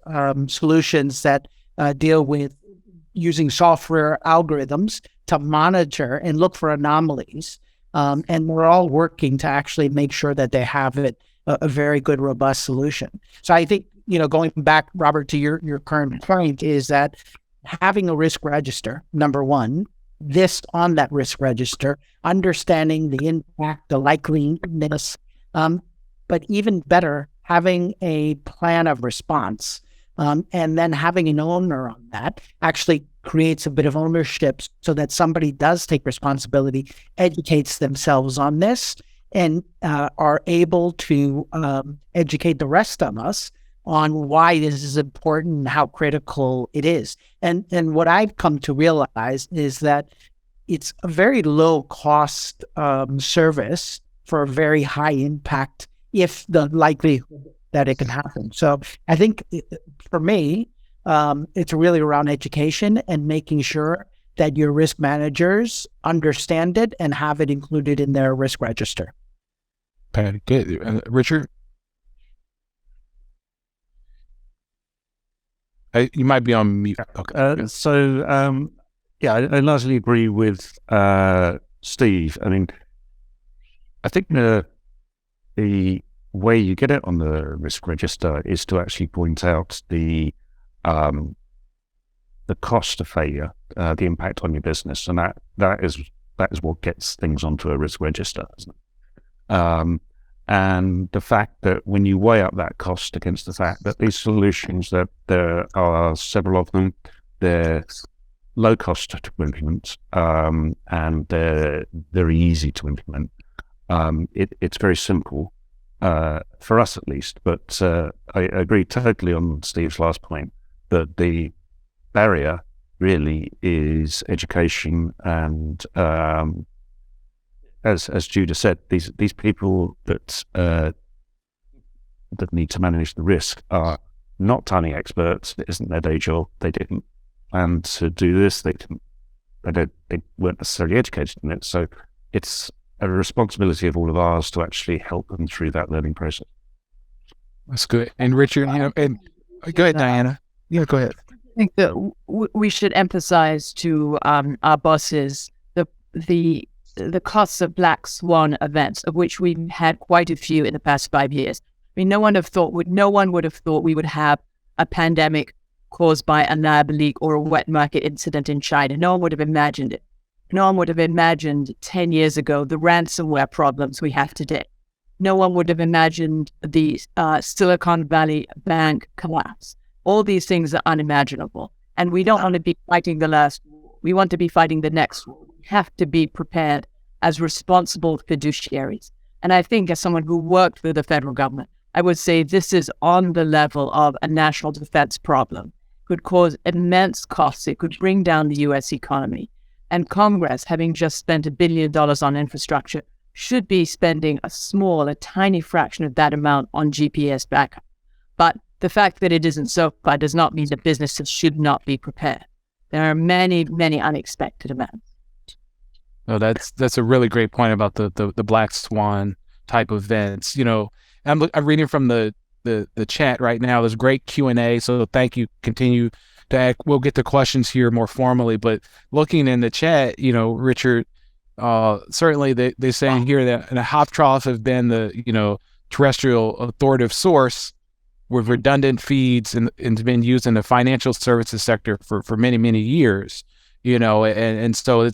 solutions that deal with using software algorithms to monitor and look for anomalies. And we're all working to actually make sure that they have a very good, robust solution. So I think, going back, Robert, to your current point, is that having a risk register, number one, this on that risk register, understanding the impact, the likeliness, but even better, having a plan of response, and then having an owner on that actually creates a bit of ownership, so that somebody does take responsibility, educates themselves on this, and are able to educate the rest of us on why this is important and how critical it is. And what I've come to realize is that it's a very low cost service for a very high impact, if the likelihood that it can happen. So I think for me, it's really around education and making sure that your risk managers understand it and have it included in their risk register. Patty, good. Richard? You might be on mute. Okay. I largely agree with Steve. I mean, I think the way you get it on the risk register is to actually point out the cost of failure, the impact on your business, and that is what gets things onto a risk register, isn't it? And the fact that when you weigh up that cost against the fact that these solutions, that there are several of them, they're low cost to implement, and they're very easy to implement. It's very simple, for us at least, but I agree totally on Steve's last point, that the barrier really is education, and as Judah said, these people that need to manage the risk are not timing experts. It isn't their day job. They didn't plan to do this. They weren't necessarily educated in it. So it's a responsibility of all of ours to actually help them through that learning process. That's good. And Richard, and go ahead, Diana. Yeah, go ahead. I think that we should emphasize to our bosses the costs of black swan events, of which we've had quite a few in the past 5 years. I mean, no one would have thought we would have a pandemic caused by a lab leak or a wet market incident in China. No one would have imagined it. No one would have imagined 10 years ago the ransomware problems we have today. No one would have imagined the Silicon Valley Bank collapse. All these things are unimaginable. And we don't want to be fighting the last war. We want to be fighting the next war. We have to be prepared as responsible fiduciaries. And I think as someone who worked for the federal government, I would say this is on the level of a national defense problem. could cause immense costs. It could bring down the U.S. economy. And Congress, having just spent $1 billion on infrastructure, should be spending a tiny fraction of that amount on GPS backup. But the fact that it isn't so far does not mean that businesses should not be prepared. There are many, many unexpected events. No, that's a really great point about the black swan type of events. I'm reading from the chat right now. There's great Q&A, so thank you. Continue to act. We'll get to questions here more formally, but looking in the chat, Richard, certainly they're saying here that Hoptroff have been the terrestrial authoritative source with redundant feeds and been used in the financial services sector for many, many years. And so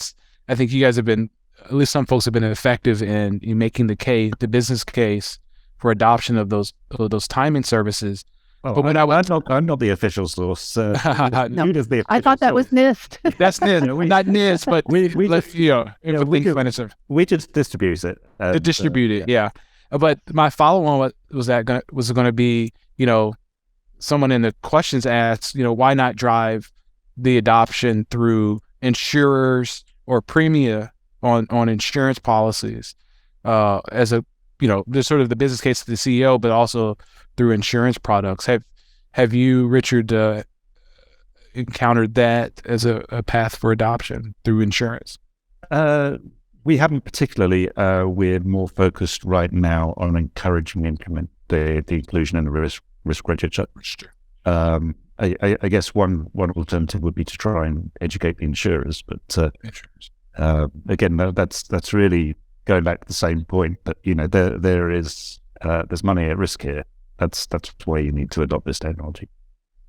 I think you guys have been, at least some folks have been effective in making the business case for adoption of those timing services. Well, but when I'm not the official source. No, Jude is the official I thought that was NIST. That's NIST, not NIST, but we just distribute it. To distribute it, yeah. But my follow-on was going to be, someone in the questions asked, why not drive the adoption through insurers or premia on insurance policies as a, there's sort of the business case of the CEO, but also through insurance products. Have you, Richard, encountered that as a path for adoption through insurance? We haven't particularly. We're more focused right now on encouraging the inclusion in the risk register. I guess one alternative would be to try and educate the insurers, but again, that's really going back to the same point. But there's money at risk here. That's why you need to adopt this technology.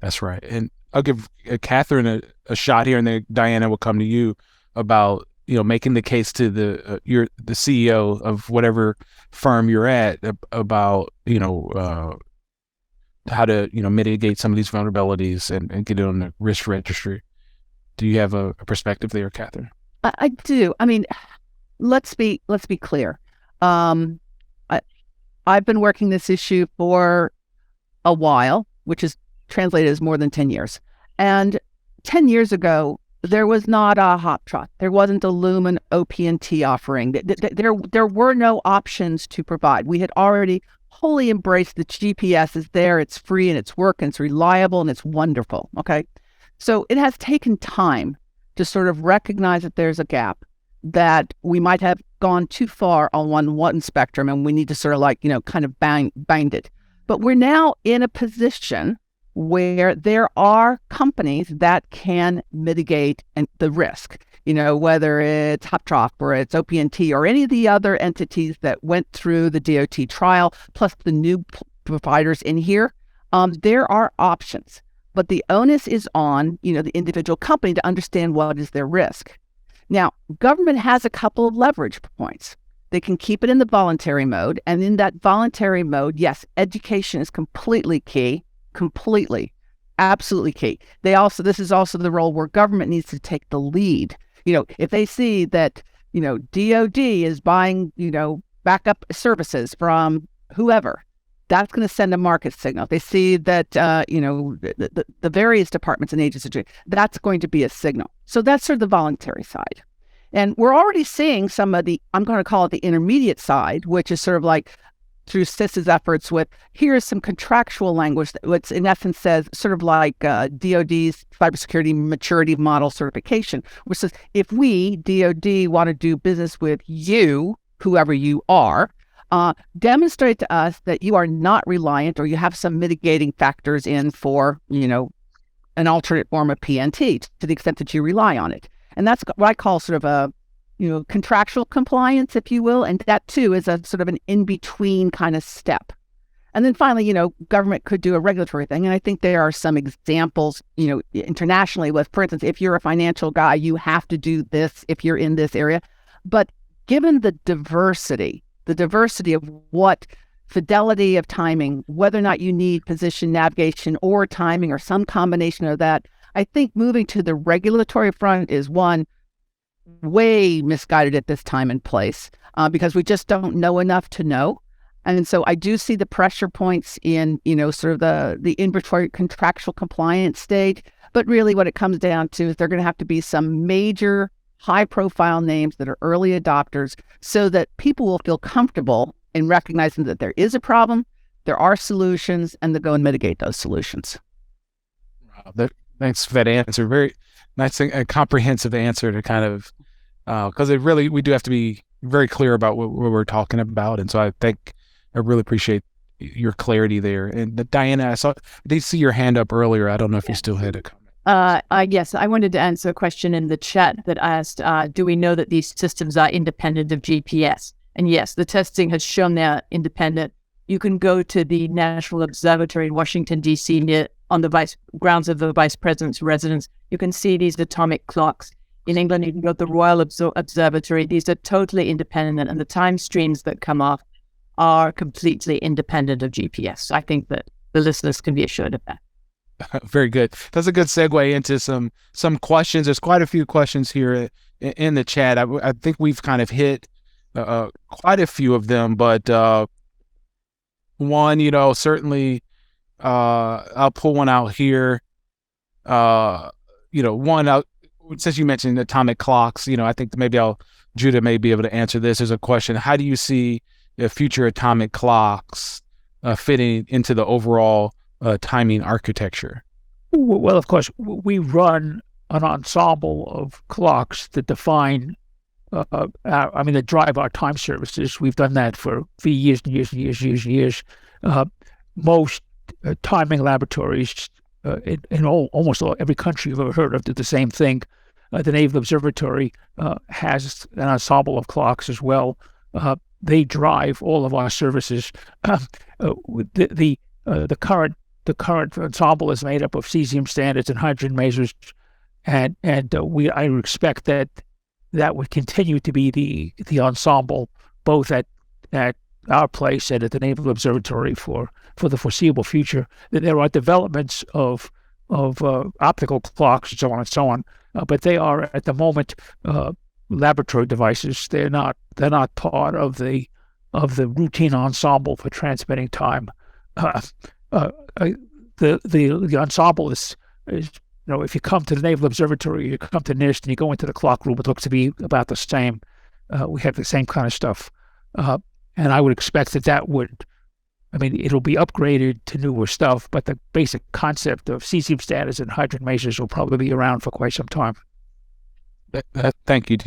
That's right. And I'll give Catherine a shot here, and then Diana will come to you about making the case to the CEO of whatever firm you're at about how to mitigate some of these vulnerabilities and get it on the risk registry. Do you have a perspective there, Catherine? I do. I mean, let's be clear. I've been working this issue for a while, which is translated as more than 10 years. And 10 years ago, there was not a Hoptroff. There wasn't a Lumen OP&T offering. There were no options to provide. We had already wholly embraced the GPS is there, it's free, and it's working, it's reliable, and it's wonderful, okay? So it has taken time to sort of recognize that there's a gap, that we might have gone too far on one spectrum, and we need to sort of kind of bind it. But we're now in a position where there are companies that can mitigate the risk, whether it's Hoptroff or it's OP&T or any of the other entities that went through the DOT trial, plus the new providers in here. There are options, but the onus is on, the individual company to understand what is their risk. Now, government has a couple of leverage points. They can keep it in the voluntary mode. And in that voluntary mode, yes, education is completely key, absolutely key. This is also the role where government needs to take the lead. If they see that, DOD is buying, backup services from whoever, that's going to send a market signal. If they see that, the various departments and agencies, that's going to be a signal. So that's sort of the voluntary side. And we're already seeing some of I'm going to call it the intermediate side, which is sort of like through CIS's efforts with, here's some contractual language that which in essence says sort of like DOD's cybersecurity maturity model certification, which says if we, DOD, want to do business with you, whoever you are, demonstrate to us that you are not reliant or you have some mitigating factors in for, an alternate form of PNT to the extent that you rely on it. And that's what I call sort of a, contractual compliance, if you will. And that too is a sort of an in-between kind of step. And then finally, government could do a regulatory thing. And I think there are some examples, internationally with, for instance, if you're a financial guy, you have to do this if you're in this area. But given the diversity of what fidelity of timing, whether or not you need position navigation or timing or some combination of that, I think moving to the regulatory front is one, way misguided at this time and place because we just don't know enough to know. And so I do see the pressure points in, sort of the inventory contractual compliance stage. But really what it comes down to is they're going to have to be some major high profile names that are early adopters so that people will feel comfortable in recognizing that there is a problem, there are solutions, and they'll go and mitigate those solutions. Wow, thanks for that answer. Very nice and comprehensive answer to kind of, because we do have to be very clear about what we're talking about. And so I really appreciate your clarity there. And Diana, I did see your hand up earlier. I don't know if you still had a comment. Yes, I wanted to answer a question in the chat that asked, do we know that these systems are independent of GPS? And yes, the testing has shown they're independent. You can go to the National Observatory in Washington, D.C., on the grounds of the Vice President's residence. You can see these atomic clocks. In England, you can go to the Royal Observatory. These are totally independent, and the time streams that come off are completely independent of GPS. I think that the listeners can be assured of that. Very good. That's a good segue into some questions. There's quite a few questions here in the chat. I think we've kind of hit quite a few of them, but one, certainly I'll pull one out here. One out, since you mentioned atomic clocks, I think maybe Judah may be able to answer this. There's a question: how do you see future atomic clocks fitting into the overall timing architecture? Well, of course, we run an ensemble of clocks that define, that drive our time services. We've done that for years and years and years and years and years. Most timing laboratories in almost every country you've ever heard of do the same thing. The Naval Observatory has an ensemble of clocks as well. They drive all of our services. The current ensemble is made up of cesium standards and hydrogen masers, and I would expect that would continue to be the ensemble both at our place and at the Naval Observatory for the foreseeable future. There are developments of optical clocks and so on, but they are at the moment laboratory devices. They're not part of the routine ensemble for transmitting time. The ensemble is if you come to the Naval Observatory, you come to NIST and you go into the clock room, it looks to be about the same. We have the same kind of stuff, and I would expect that it'll be upgraded to newer stuff, but the basic concept of cesium standards and hydrogen masers will probably be around for quite some time. Thank you,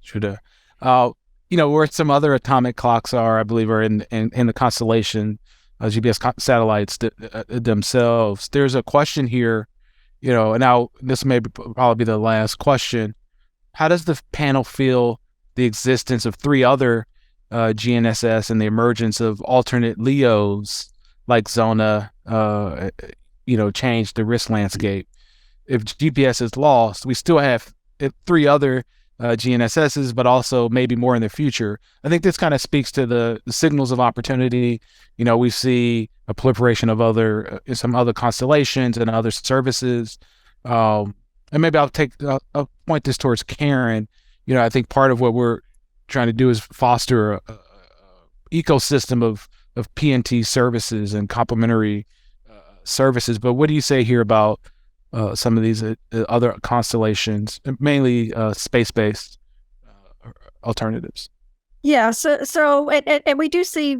Judah. Where some other atomic clocks are, I believe, are in the constellation GPS satellites themselves. There's a question here, and now this may probably be the last question. How does the panel feel the existence of 3 other GNSS and the emergence of alternate LEOs like Zona, change the risk landscape? If GPS is lost, we still have 3 other GNSSs, but also maybe more in the future. I think this kind of speaks to the signals of opportunity. We see a proliferation of some other constellations and other services. And maybe I'll point this towards Karen. I think part of what we're trying to do is foster a ecosystem of PNT services and complementary services. But what do you say here about some of these other constellations, mainly space-based alternatives? Yeah, so and we do see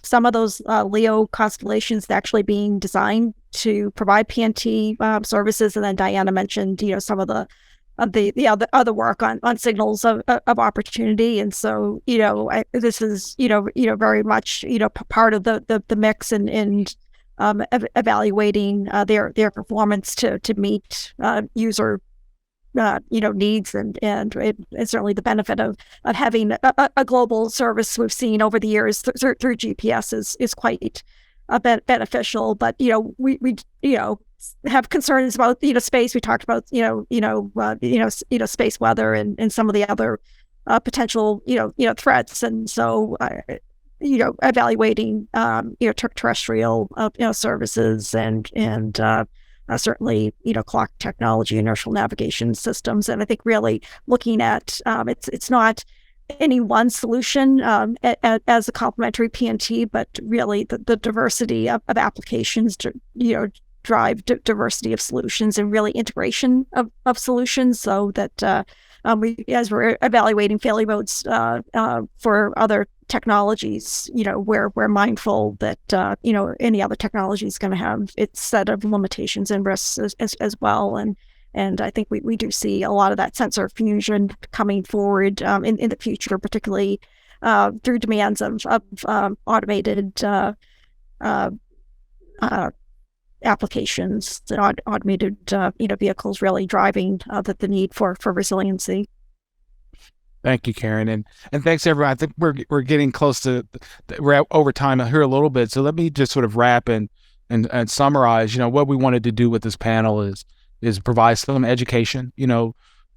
some of those LEO constellations actually being designed to provide PNT services, and then Diana mentioned some of the other work on signals of opportunity, and so this is very much part of the mix and evaluating their performance to meet user needs, and certainly the benefit of having a global service we've seen over the years through GPS is quite beneficial. But we have concerns about space. We talked about space weather and some of the other potential threats, and so evaluating terrestrial services and certainly clock technology, inertial navigation systems, and I think really looking at it's not any one solution as a complementary PNT, but really the diversity of applications to, drive diversity of solutions and really integration of solutions, so that as we're evaluating failure modes for other technologies, we're mindful that any other technology is going to have its set of limitations and risks as well. And I think we do see a lot of that sensor fusion coming forward in the future, particularly through demands of automated applications, that automated vehicles really driving the need for resiliency. Thank you, Karen, and thanks everyone. I think we're getting close to we're over time here a little bit, so let me just sort of wrap and summarize. What we wanted to do with this panel is provide some education,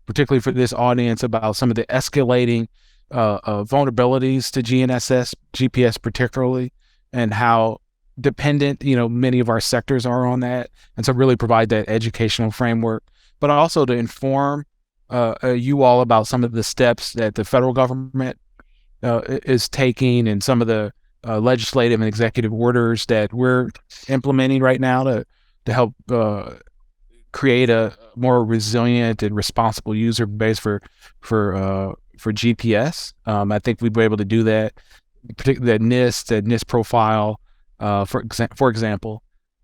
particularly for this audience, about some of the escalating vulnerabilities to GNSS, GPS particularly, and how dependent many of our sectors are on that, and so really provide that educational framework, but also to inform you all about some of the steps that the federal government is taking, and some of the legislative and executive orders that we're implementing right now to help create a more resilient and responsible user base for GPS. I think we'd be able to do that, particularly that NIST profile, for example,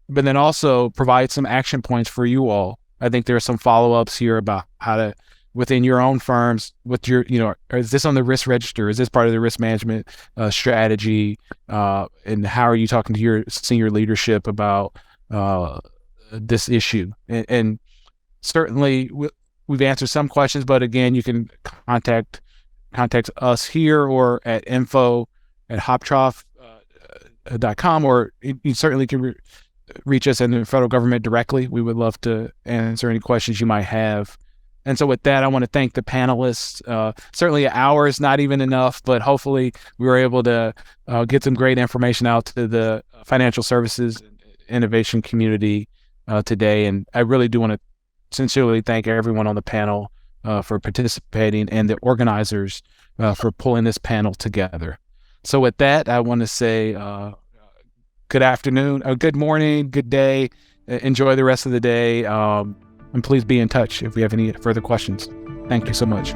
but then also provide some action points for you all. I think there are some follow-ups here about how to, within your own firms, with your, is this on the risk register? Is this part of the risk management strategy? And how are you talking to your senior leadership about this issue? And certainly we've answered some questions, but again, you can contact us here or at info@hoptroff.com, or you certainly can reach us in the federal government directly. We would love to answer any questions you might have. And so with that, I want to thank the panelists. Certainly an hour is not even enough, but hopefully we were able to get some great information out to the financial services innovation community today. And I really do want to sincerely thank everyone on the panel for participating, and the organizers for pulling this panel together. So with that, I want to say good afternoon, good morning, good day. Enjoy the rest of the day. And please be in touch if we have any further questions. Thank you so much.